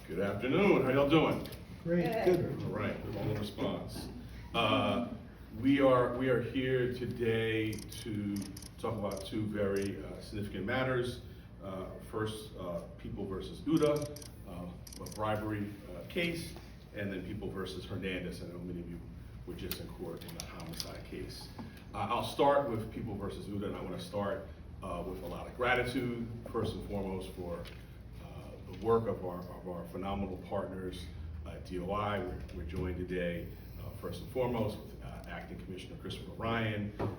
Good afternoon. How y'all doing? Great, good. All right, long response. We are here today to talk about two very significant matters. First, People versus UDEH, a bribery case, and then People versus Hernandez. I know many of you were just in court in the homicide case. I'll start with People versus UDEH, and I want to start with a lot of gratitude, first and foremost, for the work of our phenomenal partners at DOI. We're joined today, first and foremost, with Acting Commissioner Christopher Ryan, and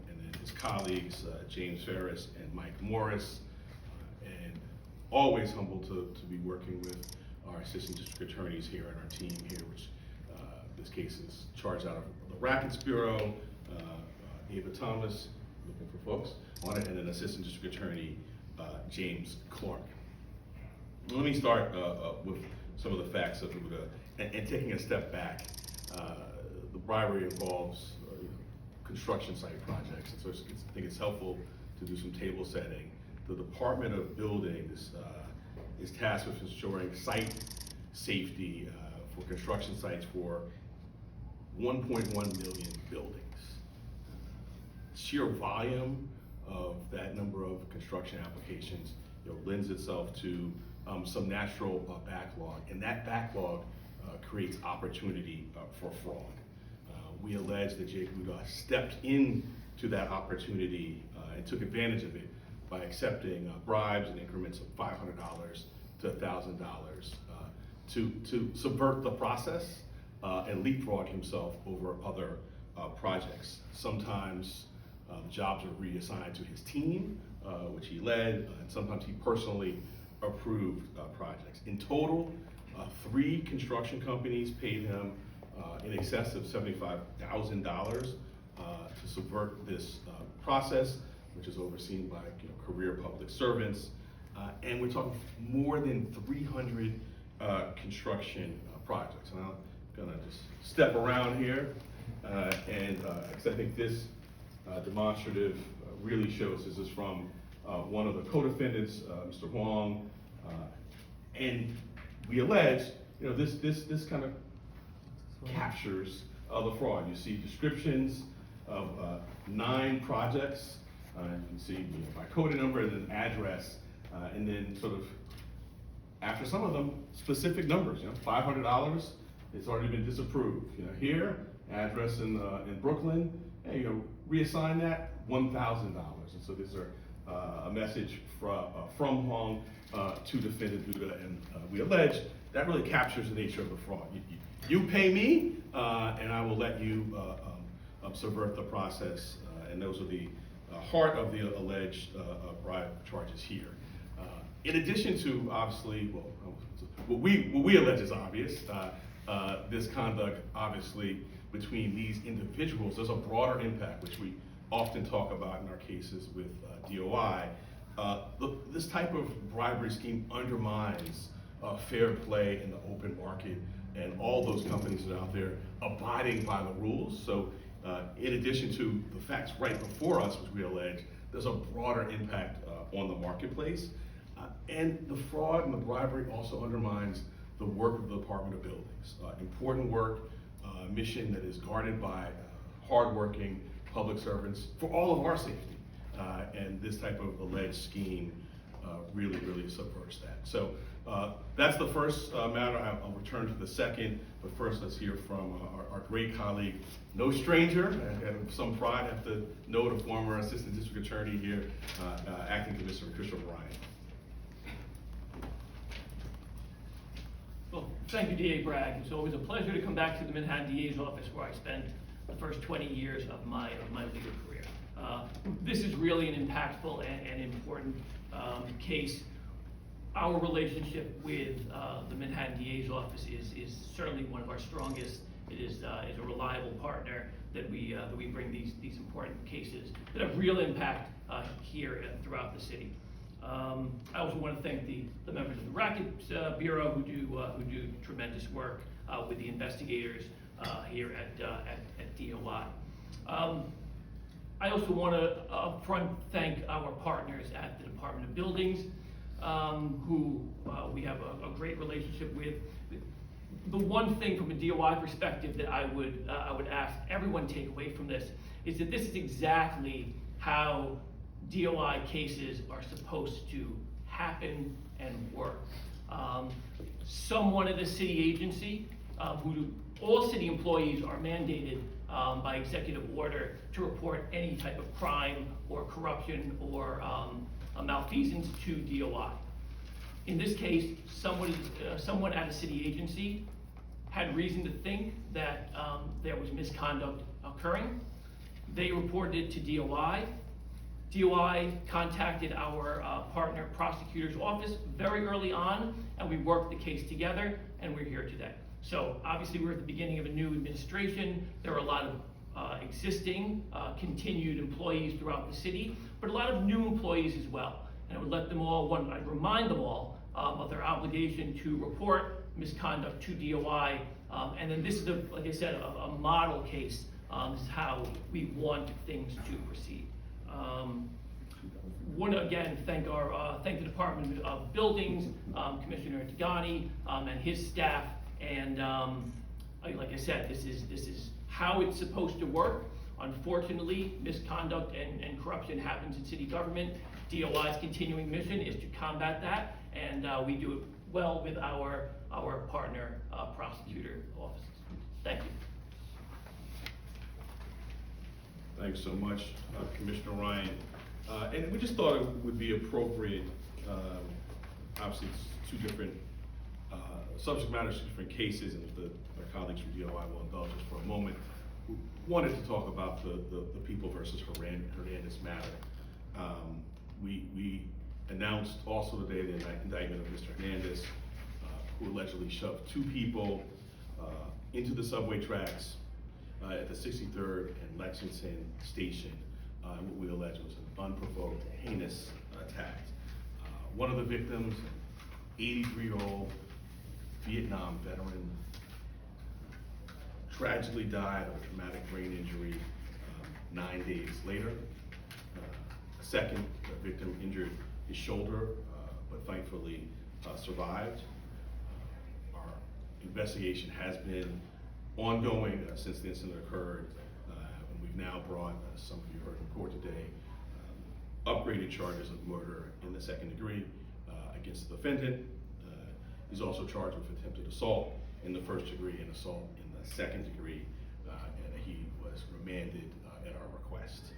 then his colleagues, James Ferris and Mike Morris, and always humbled to be working with our assistant district attorneys here and our team here, which this case is charged out of the Rackets Bureau, Ava Thomas, looking for folks on it, and then assistant district attorney James Clark. Let me start with some of the facts of UDEH and taking a step back. The bribery involves construction site projects, and so I think it's helpful to do some table setting. The Department of Buildings is tasked with ensuring site safety for construction sites for 1.1 million buildings. Sheer volume of that number of construction applications lends itself to some natural backlog, and that backlog creates opportunity for fraud. We allege that JAKE UDEH stepped into that opportunity and took advantage of it by accepting bribes in increments of $500 to $1,000 to subvert the process and leapfrog himself over other projects. Sometimes the jobs are reassigned to his team, which he led, and sometimes he personally approved projects. In total, 3 construction companies paid him in excess of $75,000 to subvert this process, which is overseen by career public servants. And we're talking more than 300 construction projects. And I'm gonna just step around here, because I think this demonstrative really shows this is from one of the co-defendants, Mr. Huang, and we allege, this kind of captures the fraud. You see descriptions of 9 projects. You can see by code number and then address, and then sort of after some of them, specific numbers. $500, it's already been disapproved. Here, address in Brooklyn, hey, reassign that $1,000. And so these are a message from Huang to defendant UDEH, and we allege that really captures the nature of the fraud. You pay me, and I will let you subvert the process, and those are the heart of the alleged bribe charges here. In addition to, obviously, what we allege is obvious, this conduct, obviously, between these individuals, there's a broader impact, which we often talk about in our cases with DOI. This type of bribery scheme undermines fair play in the open market and all those companies that are out there abiding by the rules. So in addition to the facts right before us, which we allege, there's a broader impact on the marketplace. And the fraud and the bribery also undermines the work of the Department of Buildings. Important work, mission that is guarded by hardworking public servants for all of our safety. And this type of alleged scheme really subverts that. So that's the first matter. I'll return to the second, but first let's hear from our great colleague, no stranger, and with some pride I have to note, a former assistant district attorney here, Acting Commissioner Christopher Ryan. Well, thank you, DA Bragg. It's always a pleasure to come back to the Manhattan DA's office, where I spent the first 20 years of my legal career. This is really an impactful and important case. Our relationship with the Manhattan DA's office is certainly one of our strongest. It is a reliable partner that we bring these important cases that have real impact here and throughout the city. I also want to thank the members of the Rackets Bureau who do tremendous work with the investigators here at DOI. I also want to upfront thank our partners at the Department of Buildings, who we have a great relationship with. The one thing from a DOI perspective that I would ask everyone take away from this is that this is exactly how DOI cases are supposed to happen and work. Someone at a city agency, all city employees are mandated by executive order to report any type of crime or corruption or a malfeasance to DOI. In this case, someone at a city agency had reason to think that there was misconduct occurring. They reported it to DOI. DOI contacted our partner prosecutor's office very early on, and we worked the case together, and we're here today. So obviously we're at the beginning of a new administration. There are a lot of existing continued employees throughout the city, but a lot of new employees as well. And I would let them all, I'd remind them all of their obligation to report misconduct to DOI. And then this is, like I said, a model case. This is how we want things to proceed. Want to again thank the Department of Buildings, Commissioner Tigani, and his staff. And like I said, this is how it's supposed to work. Unfortunately, misconduct and corruption happens in city government. DOI's continuing mission is to combat that, and we do it well with our partner prosecutor offices. Thank you. Thanks so much, Commissioner Ryan. And we just thought it would be appropriate, obviously it's two different subject matters, two different cases, and if our colleagues from DOI will indulge us for a moment, we wanted to talk about the People versus Hernandez matter. We announced also today the indictment of Mr. Hernandez, who allegedly shoved two people into the subway tracks at the 63rd and Lexington station, what we allege was an unprovoked, heinous attack. One of the victims, an 83-year-old Vietnam veteran, tragically died of a traumatic brain injury 9 days later. A second victim injured his shoulder, but thankfully survived. Our investigation has been ongoing since the incident occurred, and we've now brought, as some of you heard in court today, upgraded charges of murder in the second degree against the defendant. He's also charged with attempted assault in the first degree and assault in the second degree, and he was remanded at our request.